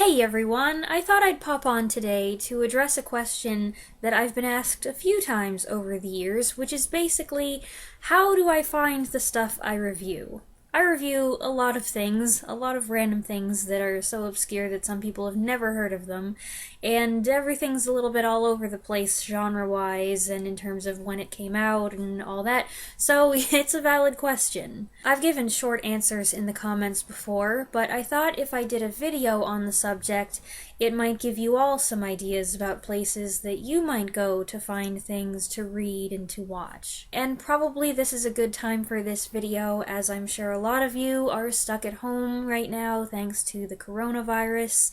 Hey everyone, I thought I'd pop on today to address a question that I've been asked a few times over the years, which is basically, how do I find the stuff I review? I review a lot of things, a lot of random things that are so obscure that some people have never heard of them, and everything's a little bit all over the place genre-wise and in terms of when it came out and all that, so it's a valid question. I've given short answers in the comments before, but I thought if I did a video on the subject, it might give you all some ideas about places that you might go to find things to read and to watch. And probably this is a good time for this video, as I'm sure a lot of you are stuck at home right now thanks to the coronavirus.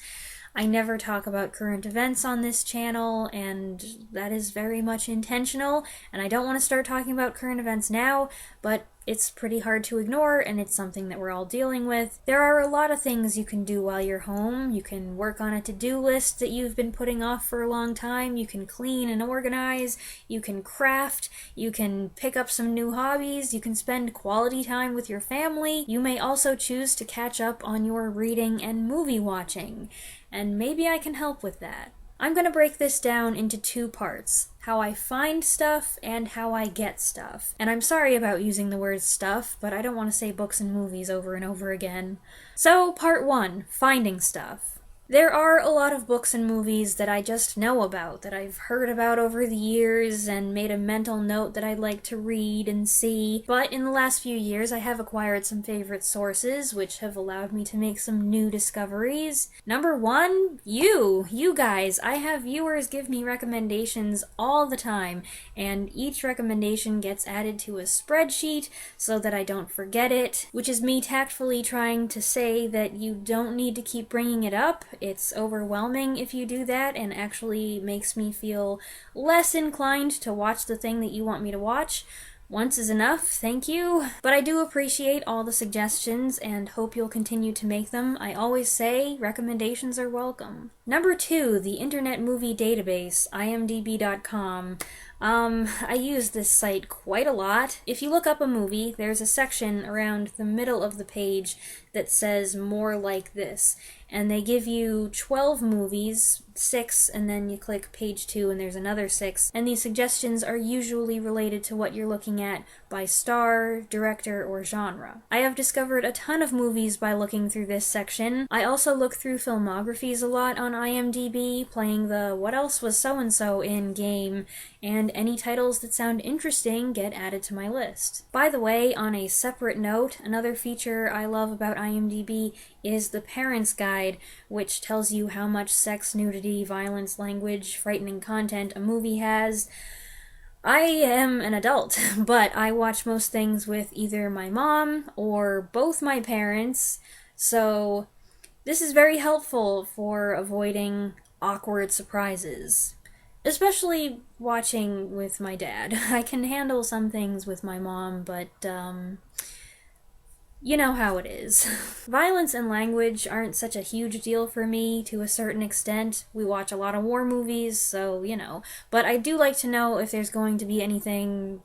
I never talk about current events on this channel, and that is very much intentional, and I don't want to start talking about current events now, but it's pretty hard to ignore, and it's something that we're all dealing with. There are a lot of things you can do while you're home. You can work on a to-do list that you've been putting off for a long time, you can clean and organize, you can craft, you can pick up some new hobbies, you can spend quality time with your family. You may also choose to catch up on your reading and movie watching, and maybe I can help with that. I'm going to break this down into two parts: how I find stuff and how I get stuff. And I'm sorry about using the word stuff, but I don't want to say books and movies over and over again. So, part one, finding stuff. There are a lot of books and movies that I just know about, that I've heard about over the years and made a mental note that I'd like to read and see, but in the last few years I have acquired some favorite sources, which have allowed me to make some new discoveries. Number one, you guys. I have viewers give me recommendations all the time, and each recommendation gets added to a spreadsheet so that I don't forget it, which is me tactfully trying to say that you don't need to keep bringing it up. It's overwhelming if you do that, and actually makes me feel less inclined to watch the thing that you want me to watch. Once is enough, thank you. But I do appreciate all the suggestions and hope you'll continue to make them. I always say recommendations are welcome. Number two, the Internet Movie Database, imdb.com. I use this site quite a lot. If you look up a movie, there's a section around the middle of the page that says more like this, and they give you 12 movies, 6, and then you click page 2 and there's another 6, and these suggestions are usually related to what you're looking at by star, director, or genre. I have discovered a ton of movies by looking through this section. I also look through filmographies a lot on IMDb, playing the what else was so-and-so in game, and any titles that sound interesting get added to my list. By the way, on a separate note, another feature I love about IMDb is the Parents Guide, which tells you how much sex, nudity, violence, language, frightening content a movie has. I am an adult, but I watch most things with either my mom or both my parents, so this is very helpful for avoiding awkward surprises. Especially watching with my dad. I can handle some things with my mom, but, you know how it is. Violence and language aren't such a huge deal for me, to a certain extent. We watch a lot of war movies, so, you know. But I do like to know if there's going to be anything...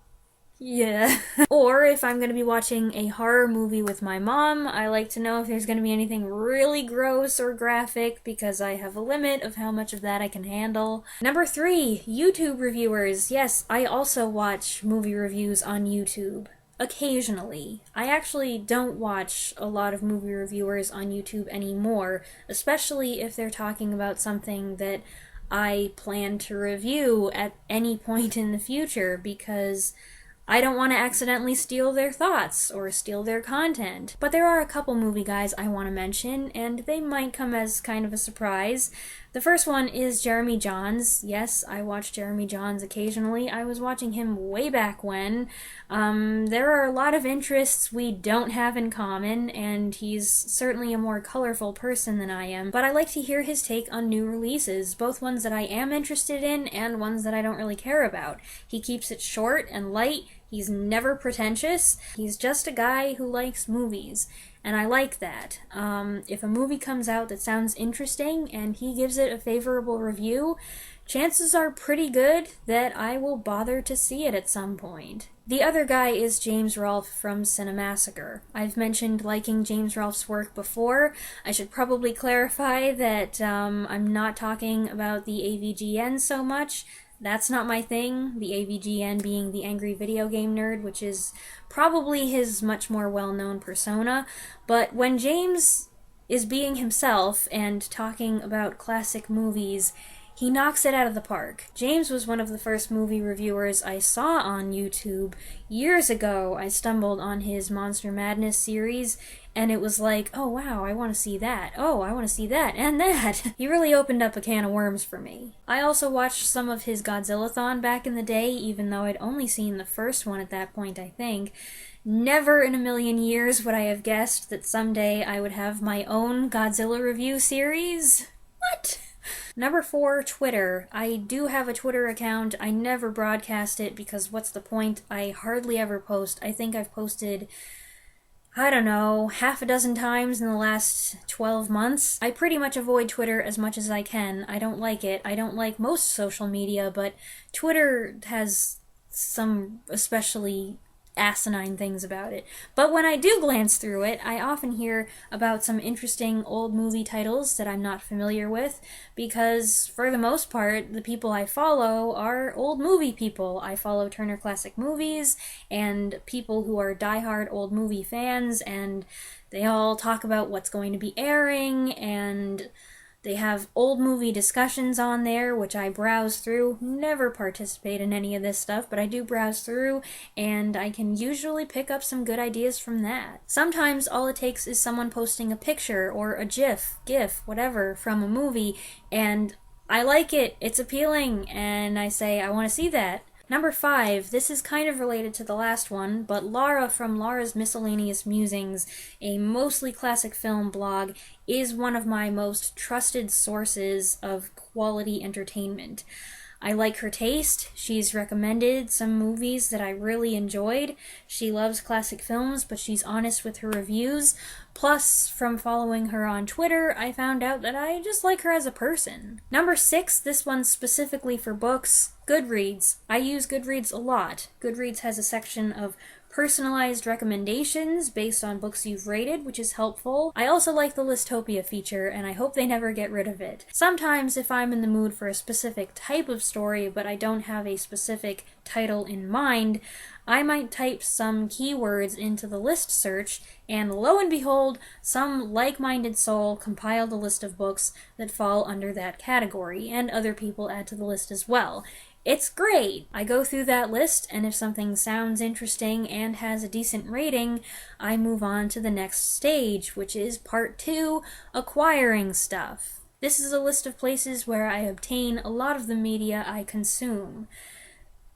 yeah. Or if I'm going to be watching a horror movie with my mom, I like to know if there's going to be anything really gross or graphic, because I have a limit of how much of that I can handle. Number 3, YouTube reviewers. Yes, I also watch movie reviews on YouTube. Occasionally. I actually don't watch a lot of movie reviewers on YouTube anymore, especially if they're talking about something that I plan to review at any point in the future, because I don't want to accidentally steal their thoughts or steal their content. But there are a couple movie guys I want to mention, and they might come as kind of a surprise. The first one is Jeremy Jahns. Yes, I watch Jeremy Jahns occasionally. I was watching him way back when. There are a lot of interests we don't have in common, and he's certainly a more colorful person than I am, but I like to hear his take on new releases, both ones that I am interested in and ones that I don't really care about. He keeps it short and light, He's never pretentious. He's just a guy who likes movies, and I like that. If a movie comes out that sounds interesting and he gives it a favorable review, chances are pretty good that I will bother to see it at some point. The other guy is James Rolfe from Cinemassacre. I've mentioned liking James Rolfe's work before. I should probably clarify that I'm not talking about the AVGN so much. That's not my thing, the AVGN being the Angry Video Game Nerd, which is probably his much more well-known persona. But when James is being himself and talking about classic movies, he knocks it out of the park. James was one of the first movie reviewers I saw on YouTube. Years ago, I stumbled on his Monster Madness series, and it was like, oh wow, I want to see that. Oh, I want to see that, and that. He really opened up a can of worms for me. I also watched some of his Godzillathon back in the day, even though I'd only seen the first one at that point, I think. Never in a million years would I have guessed that someday I would have my own Godzilla review series. What? Number 4, Twitter. I do have a Twitter account. I never broadcast it because what's the point? I hardly ever post. I think I've posted, I don't know, half a dozen times in the last 12 months. I pretty much avoid Twitter as much as I can. I don't like it. I don't like most social media, but Twitter has some especially asinine things about it. But when I do glance through it, I often hear about some interesting old movie titles that I'm not familiar with, because for the most part, the people I follow are old movie people. I follow Turner Classic Movies and people who are diehard old movie fans, and they all talk about what's going to be airing, and they have old movie discussions on there, which I browse through. Never participate in any of this stuff, but I do browse through, and I can usually pick up some good ideas from that. Sometimes all it takes is someone posting a picture or a GIF, whatever, from a movie, and I like it, it's appealing, and I say, I want to see that. Number 5, this is kind of related to the last one, but Lara from Lara's Miscellaneous Musings, a mostly classic film blog, is one of my most trusted sources of quality entertainment. I like her taste. She's recommended some movies that I really enjoyed. She loves classic films, but she's honest with her reviews. Plus, from following her on Twitter, I found out that I just like her as a person. Number 6, this one's specifically for books, Goodreads. I use Goodreads a lot. Goodreads has a section of personalized recommendations based on books you've rated, which is helpful. I also like the Listopia feature, and I hope they never get rid of it. Sometimes, if I'm in the mood for a specific type of story, but I don't have a specific title in mind, I might type some keywords into the list search, and lo and behold, some like-minded soul compiled a list of books that fall under that category, and other people add to the list as well. It's great! I go through that list, and if something sounds interesting and has a decent rating, I move on to the next stage, which is part 2, acquiring stuff. This is a list of places where I obtain a lot of the media I consume.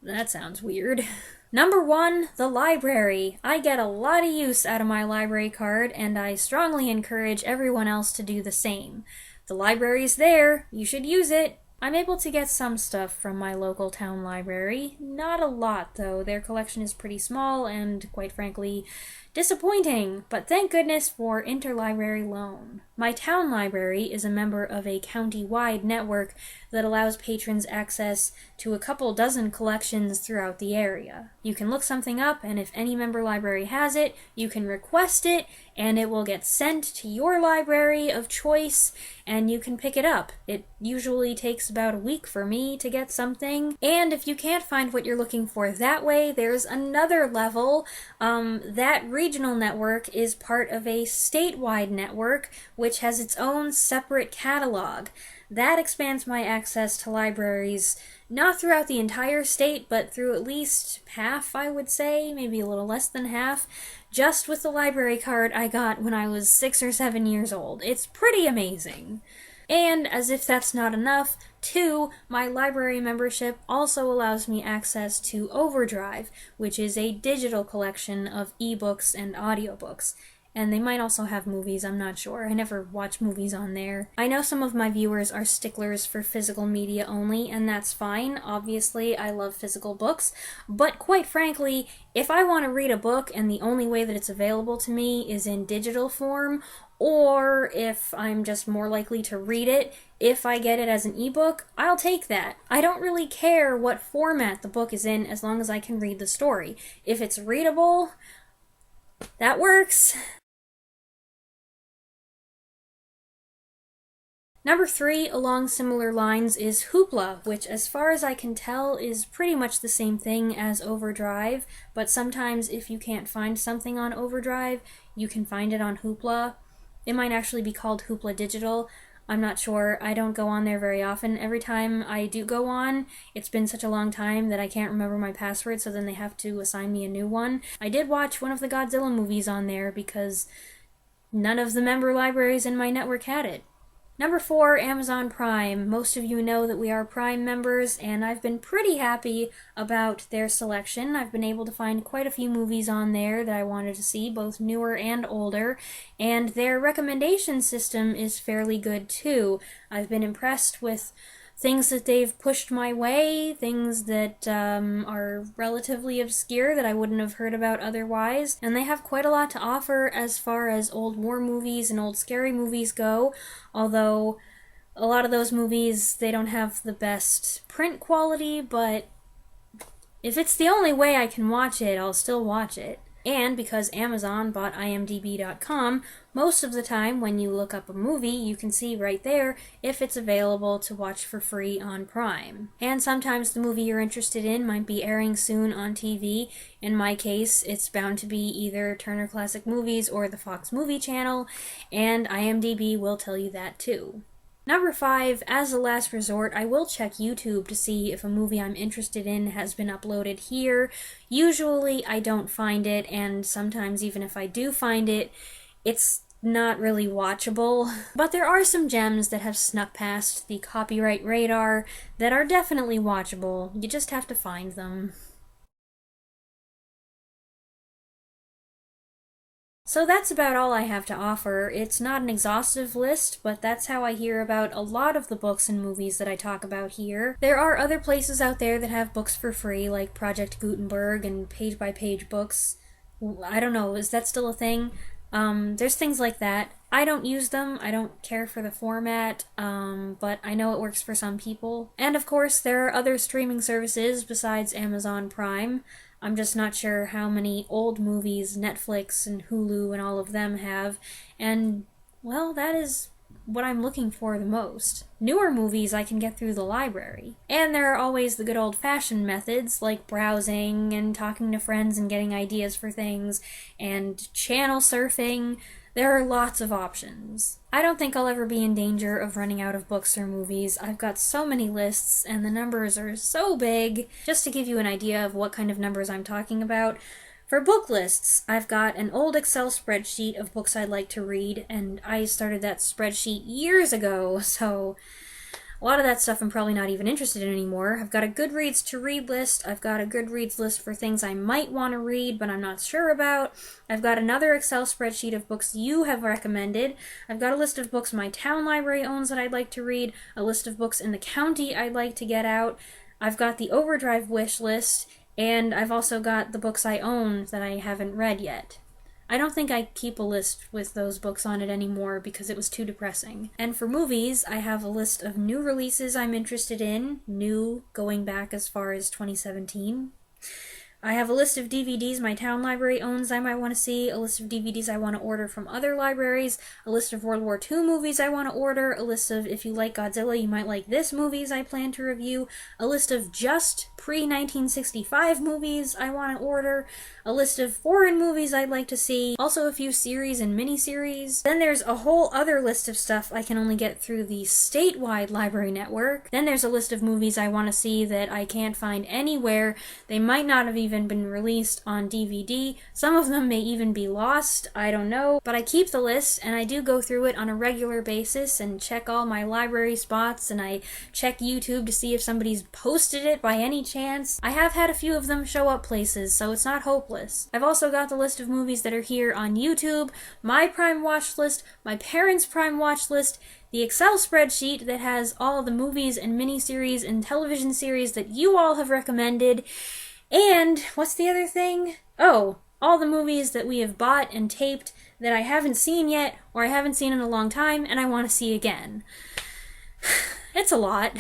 That sounds weird. Number 1, the library. I get a lot of use out of my library card, and I strongly encourage everyone else to do the same. The library's there, you should use it. I'm able to get some stuff from my local town library. Not a lot, though. Their collection is pretty small and, quite frankly, disappointing, but thank goodness for interlibrary loan. My town library is a member of a county-wide network that allows patrons access to a couple dozen collections throughout the area. You can look something up, and if any member library has it, you can request it, and it will get sent to your library of choice, and you can pick it up. It usually takes about a week for me to get something, and if you can't find what you're looking for that way, there's another level. That regional network is part of a statewide network, which has its own separate catalog. That expands my access to libraries, not throughout the entire state, but through at least half, I would say, maybe a little less than half, just with the library card I got when I was 6 or 7 years old. It's pretty amazing. And, as if that's not enough, 2, my library membership also allows me access to Overdrive, which is a digital collection of ebooks and audiobooks. and they might also have movies, I'm not sure. I never watch movies on there. I know some of my viewers are sticklers for physical media only, and that's fine. Obviously, I love physical books, but quite frankly, if I want to read a book and the only way that it's available to me is in digital form, or if I'm just more likely to read it, if I get it as an ebook, I'll take that. I don't really care what format the book is in as long as I can read the story. If it's readable, that works. Number 3, along similar lines, is Hoopla, which as far as I can tell is pretty much the same thing as Overdrive, but sometimes if you can't find something on Overdrive, you can find it on Hoopla. It might actually be called Hoopla Digital. I'm not sure. I don't go on there very often. Every time I do go on, it's been such a long time that I can't remember my password, so then they have to assign me a new one. I did watch one of the Godzilla movies on there because none of the member libraries in my network had it. Number 4, Amazon Prime. Most of you know that we are Prime members, and I've been pretty happy about their selection. I've been able to find quite a few movies on there that I wanted to see, both newer and older, and their recommendation system is fairly good too. I've been impressed with things that they've pushed my way, things that are relatively obscure that I wouldn't have heard about otherwise, and they have quite a lot to offer as far as old war movies and old scary movies go, although a lot of those movies, they don't have the best print quality, but if it's the only way I can watch it, I'll still watch it. And because Amazon bought IMDb.com, most of the time when you look up a movie, you can see right there if it's available to watch for free on Prime. And sometimes the movie you're interested in might be airing soon on TV. In my case, it's bound to be either Turner Classic Movies or the Fox Movie Channel, and IMDb will tell you that too. Number 5, as a last resort, I will check YouTube to see if a movie I'm interested in has been uploaded here. Usually I don't find it, and sometimes even if I do find it, it's not really watchable. But there are some gems that have snuck past the copyright radar that are definitely watchable. You just have to find them. So that's about all I have to offer. It's not an exhaustive list, but that's how I hear about a lot of the books and movies that I talk about here. There are other places out there that have books for free, like Project Gutenberg and page-by-page books. I don't know, is that still a thing? There's things like that. I don't use them, I don't care for the format, but I know it works for some people. And of course, there are other streaming services besides Amazon Prime. I'm just not sure how many old movies Netflix and Hulu and all of them have, and, well, that is what I'm looking for the most. Newer movies I can get through the library. And there are always the good old-fashioned methods, like browsing and talking to friends and getting ideas for things, and channel surfing. There are lots of options. I don't think I'll ever be in danger of running out of books or movies. I've got so many lists, and the numbers are so big. Just to give you an idea of what kind of numbers I'm talking about, for book lists, I've got an old Excel spreadsheet of books I'd like to read, and I started that spreadsheet years ago, so a lot of that stuff I'm probably not even interested in anymore. I've got a Goodreads to-read list. I've got a Goodreads list for things I might want to read, but I'm not sure about. I've got another Excel spreadsheet of books you have recommended. I've got a list of books my town library owns that I'd like to read, a list of books in the county I'd like to get out. I've got the Overdrive wish list, and I've also got the books I own that I haven't read yet. I don't think I keep a list with those books on it anymore because it was too depressing. And for movies, I have a list of new releases I'm interested in, new going back as far as 2017. I have a list of DVDs my town library owns I might want to see, a list of DVDs I want to order from other libraries, a list of World War II movies I want to order, a list of if you like Godzilla you might like this movies I plan to review, a list of just pre-1965 movies I want to order, a list of foreign movies I'd like to see, also a few series and miniseries. Then there's a whole other list of stuff I can only get through the statewide library network. Then there's a list of movies I want to see that I can't find anywhere. They might not have even even been released on DVD. Some of them may even be lost, I don't know. But I keep the list, and I do go through it on a regular basis and check all my library spots, and I check YouTube to see if somebody's posted it by any chance. I have had a few of them show up places, so it's not hopeless. I've also got the list of movies that are here on YouTube, my Prime watch list, my parents' Prime watch list, the Excel spreadsheet that has all the movies and miniseries and television series that you all have recommended, and what's the other thing? Oh, all the movies that we have bought and taped that I haven't seen yet, or I haven't seen in a long time, and I want to see again. It's a lot.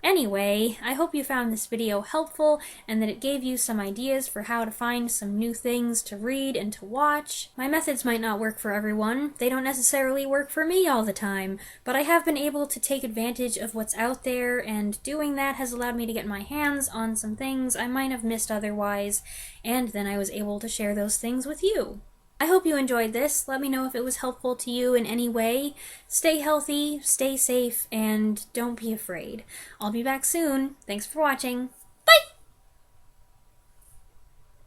Anyway, I hope you found this video helpful and that it gave you some ideas for how to find some new things to read and to watch. My methods might not work for everyone. They don't necessarily work for me all the time, but I have been able to take advantage of what's out there, and doing that has allowed me to get my hands on some things I might have missed otherwise, and then I was able to share those things with you. I hope you enjoyed this. Let me know if it was helpful to you in any way. Stay healthy, stay safe, and don't be afraid. I'll be back soon. Thanks for watching.